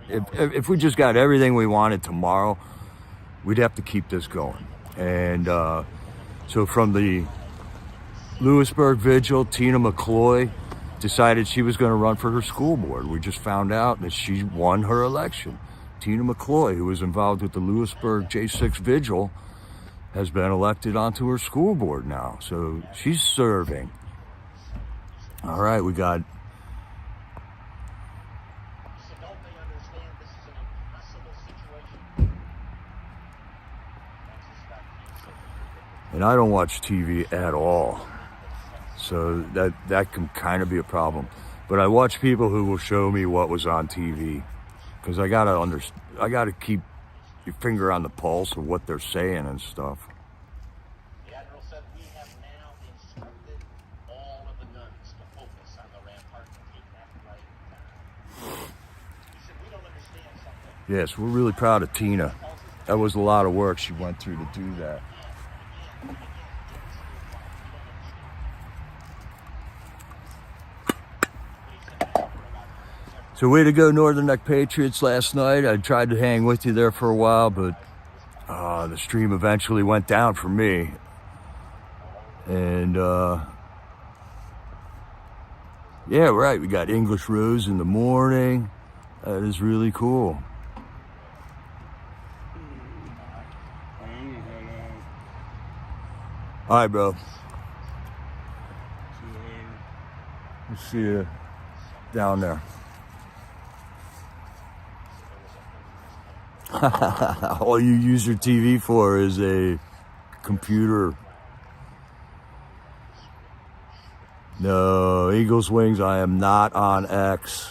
if we just got everything we wanted tomorrow, we'd have to keep this going. And so from the Lewisburg Vigil, Tina McCloy decided she was going to run for her school board. We just found out that she won her election. Tina McCloy, who was involved with the Lewisburg J6 Vigil, has been elected onto her school board now. So she's serving. All right, we got... And I don't watch TV at all. So that can kind of be a problem. But I watch people who will show me what was on TV, because I gotta keep your finger on the pulse of what they're saying and stuff. The Admiral said we have now instructed all of the guns to focus on the rampart and take that right down. He said we don't understand something. Yes, we're really proud of Tina. That was a lot of work she went through to do that. So way to go, Northern Neck Patriots, last night. I tried to hang with you there for a while, but the stream eventually went down for me. And yeah, right, we got English Rose in the morning. That is really cool. All right, bro. We'll see you down there. All you use your TV for is a computer. No, Eagles Wings, I am not on X.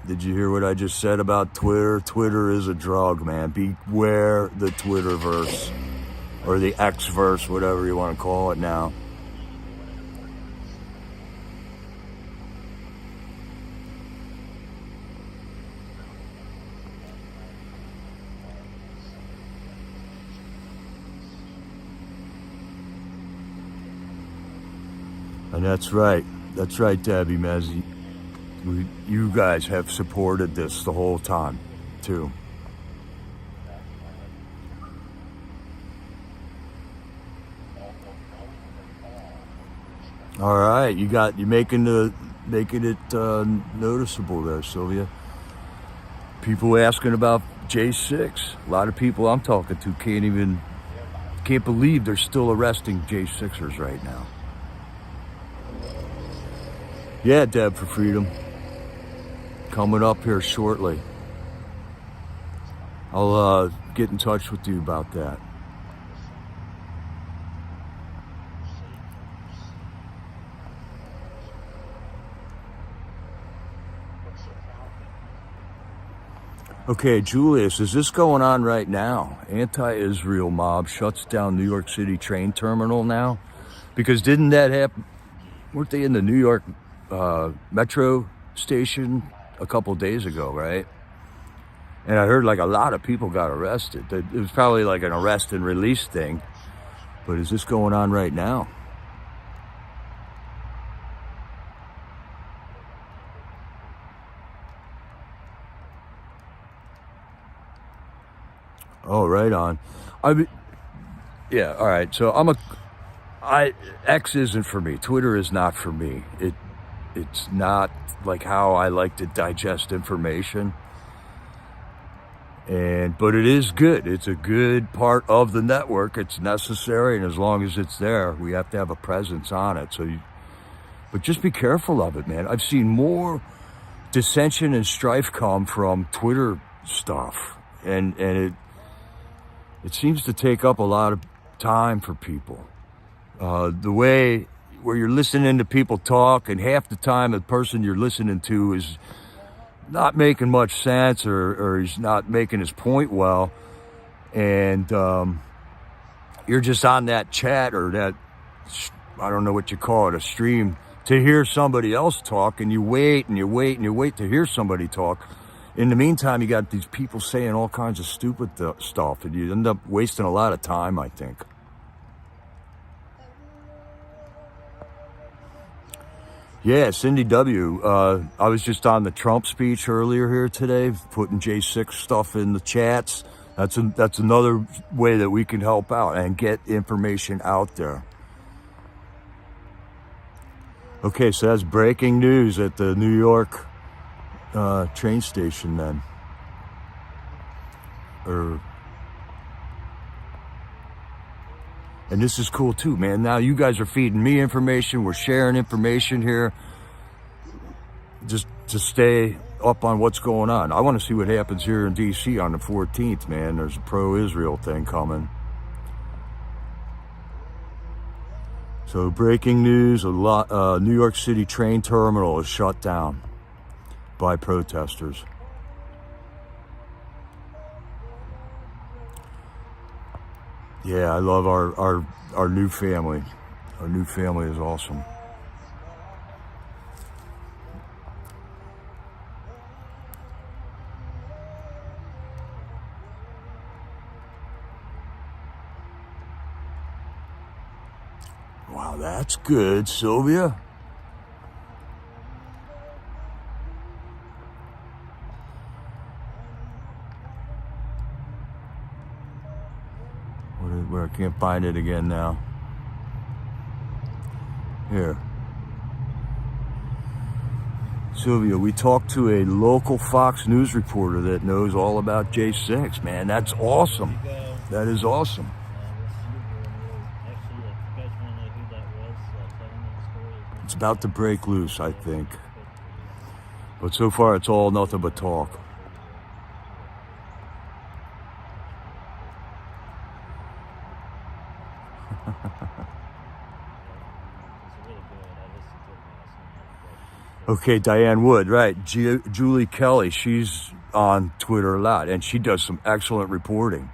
Did you hear what I just said about Twitter? Twitter is a drug, man. Beware the Twitterverse, or the Xverse, whatever you want to call it now. And that's right, Debbie Mezzi. You guys have supported this the whole time, too. All right, you're making it noticeable there, Sylvia. People asking about J6. A lot of people I'm talking to can't believe they're still arresting J6ers right now. Yeah, Deb for Freedom. Coming up here shortly. I'll get in touch with you about that. Okay, Julius, is this going on right now? Anti-Israel mob shuts down New York City train terminal now? Because didn't that happen? Weren't they in the New York metro station a couple days ago, right? And I heard like a lot of people got arrested. It was probably like an arrest and release thing. But is this going on right now? Oh, right on. Yeah, all right. So X isn't for me. Twitter is not for me. It's not like how I like to digest information. But it is good. It's a good part of the network. It's necessary, and as long as it's there, we have to have a presence on it. But just be careful of it, man. I've seen more dissension and strife come from Twitter stuff, and it seems to take up a lot of time for people. The way where you're listening to people talk, and half the time the person you're listening to is not making much sense, or he's not making his point well, and you're just on that chat or that, I don't know what you call it, a stream, to hear somebody else talk, and you wait and you wait and you wait to hear somebody talk. In the meantime, you got these people saying all kinds of stupid stuff, and you end up wasting a lot of time, I think. Yeah, Cindy W. I was just on the Trump speech earlier here today, putting J6 stuff in the chats. That's another way that we can help out and get information out there. Okay, so that's breaking news at the New York train station then. And this is cool too, man. Now you guys are feeding me information. We're sharing information here. Just to stay up on what's going on. I want to see what happens here in D.C. on the 14th, man. There's a pro-Israel thing coming. So breaking news, New York City train terminal is shut down by protesters. Yeah, I love our new family. Our new family is awesome. Wow, that's good, Sylvia. Where I can't find it again now. Here. Sylvia, we talked to a local Fox News reporter that knows all about J6, man. That's awesome. That is awesome. It's about to break loose, I think. But so far, it's all nothing but talk. Okay, Diane Wood, right. Julie Kelly, she's on Twitter a lot, and she does some excellent reporting.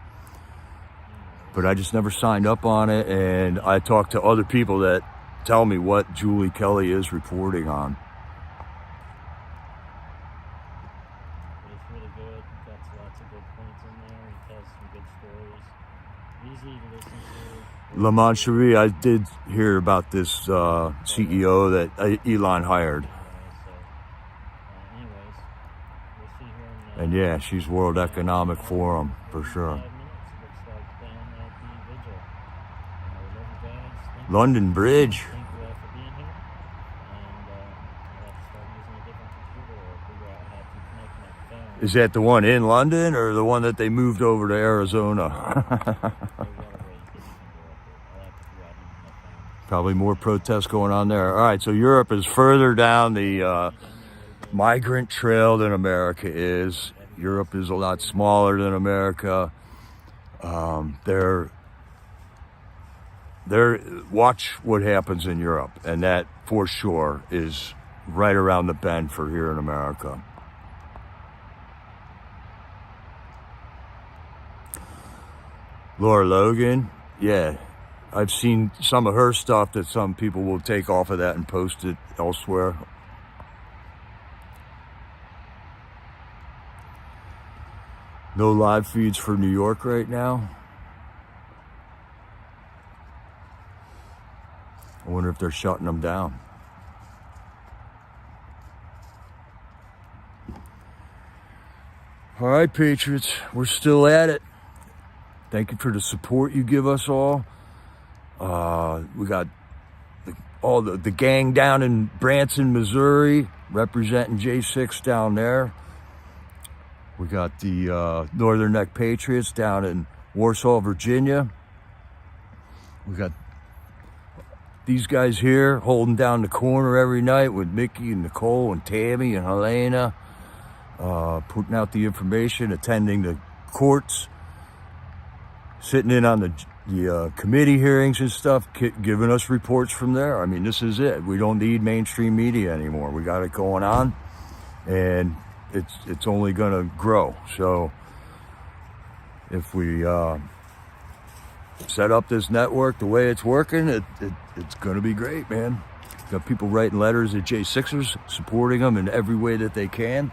But I just never signed up on it, and I talked to other people that tell me what Julie Kelly is reporting on. It's really good. He got lots of good points in there. He tells some good stories. Easy to listen to. Lamont Cherie, I did hear about this CEO that Elon hired. And yeah, she's World Economic Forum for sure. London Bridge. Is that the one in London or the one that they moved over to Arizona? Probably more protests going on there. All right, so Europe is further down the migrant trail than America is. Europe is a lot smaller than America. Watch what happens in Europe, and that for sure is right around the bend for here in America. Laura Logan, yeah. I've seen some of her stuff that some people will take off of that and post it elsewhere. No live feeds for New York right now. I wonder if they're shutting them down. All right, Patriots, we're still at it. Thank you for the support you give us all. We got all the gang down in Branson, Missouri, representing J6 down there. We got the Northern Neck Patriots down in Warsaw, Virginia. We got these guys here holding down the corner every night with Mickey and Nicole and Tammy and Helena, putting out the information, attending the courts, sitting in on the committee hearings and stuff, giving us reports from there. I mean, this is it. We don't need mainstream media anymore. We got it going on, and it's only going to grow. So if we set up this network the way it's working, it's going to be great, man. Got people writing letters at J6ers, supporting them in every way that they can.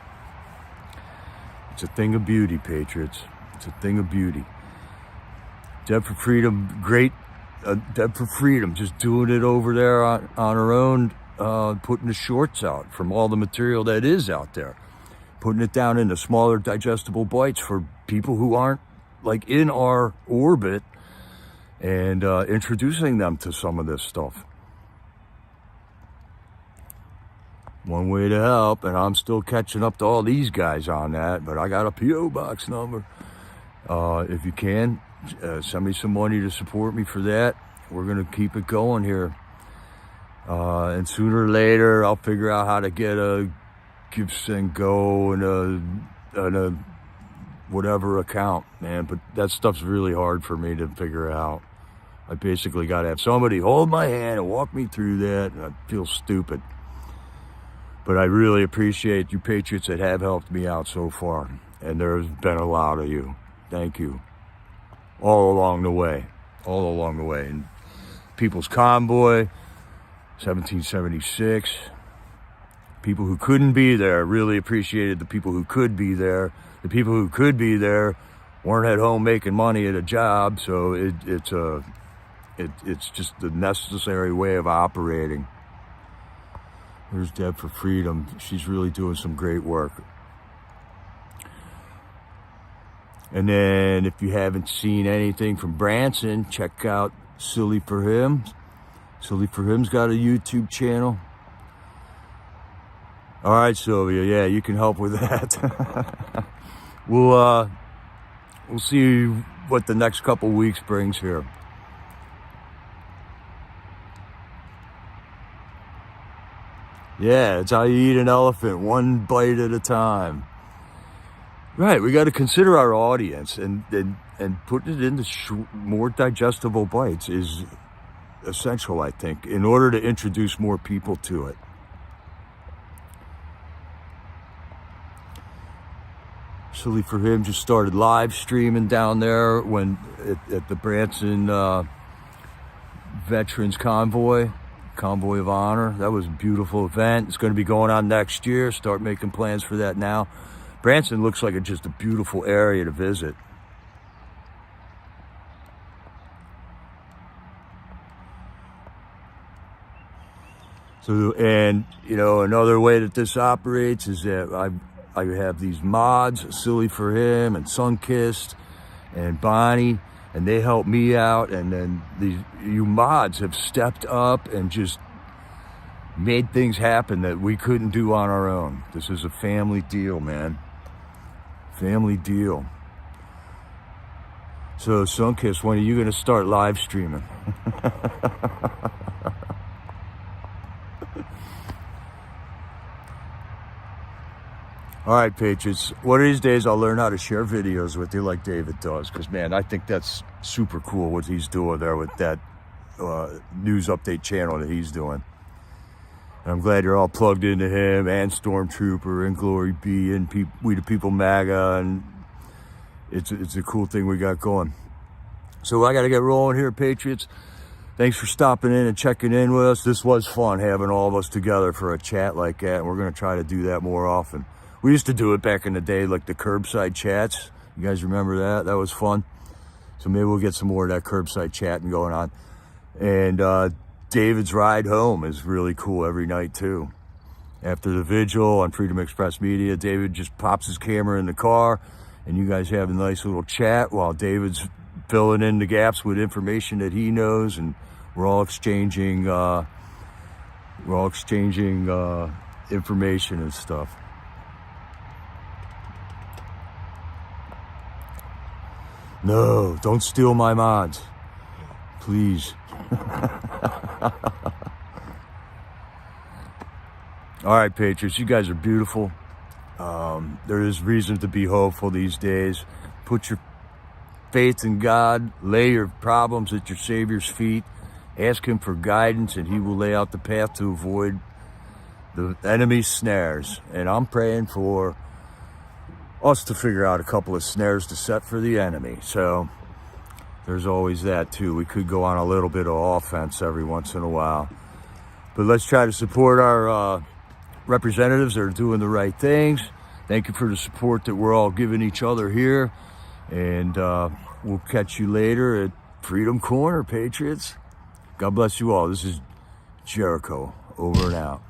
It's a thing of beauty, Patriots. It's a thing of beauty. Deb for Freedom, great. Deb for Freedom, just doing it over there on her own, putting the shorts out from all the material that is out there. Putting it down into smaller digestible bites for people who aren't like in our orbit, and introducing them to some of this stuff. One way to help, and I'm still catching up to all these guys on that, but I got a P.O. box number. If you can, send me some money to support me for that. We're going to keep it going here. And sooner or later, I'll figure out how to get a Give, Send, Go and a whatever account, man. But that stuff's really hard for me to figure out. I basically got to have somebody hold my hand and walk me through that, and I feel stupid. But I really appreciate you Patriots that have helped me out so far. And there's been a lot of you. Thank you. All along the way. All along the way. And People's Convoy, 1776. People who couldn't be there, really appreciated the people who could be there. The people who could be there weren't at home making money at a job, so it's just the necessary way of operating. There's Deb for Freedom. She's really doing some great work. And then if you haven't seen anything from Branson, check out Silly for Him. Silly for Him's got a YouTube channel. All right, Sylvia. Yeah, you can help with that. We'll see what the next couple weeks brings here. Yeah, it's how you eat an elephant, one bite at a time. Right, we got to consider our audience, and putting it into more digestible bites is essential, I think, in order to introduce more people to it. Silly for Him just started live streaming down there at the Branson Veterans Convoy of Honor. That was a beautiful event. It's going to be going on next year. Start making plans for that now. Branson looks like just a beautiful area to visit. So, and another way that this operates is that I have these mods, Silly for Him and Sunkissed and Bonnie, and they help me out. And then you mods have stepped up and just made things happen that we couldn't do on our own. This is a family deal, man. Family deal. So, Sunkissed, when are you going to start live streaming? All right, Patriots. One of these days, I'll learn how to share videos with you like David does. Because, man, I think that's super cool what he's doing there with that news update channel that he's doing. And I'm glad you're all plugged into him and Stormtrooper and Glory B and We the People MAGA. And it's a cool thing we got going. So I got to get rolling here, Patriots. Thanks for stopping in and checking in with us. This was fun having all of us together for a chat like that, and we're going to try to do that more often. We used to do it back in the day, like the curbside chats. You guys remember that? That was fun. So maybe we'll get some more of that curbside chatting going on. And David's ride home is really cool every night, too. After the vigil on Freedom Express Media, David just pops his camera in the car, and you guys have a nice little chat while David's filling in the gaps with information that he knows, and we're all exchanging information and stuff. No, don't steal my mods, please. All right, Patriots, you guys are beautiful. There is reason to be hopeful these days. Put your faith in God, lay your problems at your Savior's feet, ask him for guidance, and he will lay out the path to avoid the enemy's snares. And I'm praying for us to figure out a couple of snares to set for the enemy. So there's always that too. We could go on a little bit of offense every once in a while. But let's try to support our representatives that are doing the right things. Thank you for the support that we're all giving each other here. And we'll catch you later at Freedom Corner, Patriots. God bless you all. This is Jericho, over and out.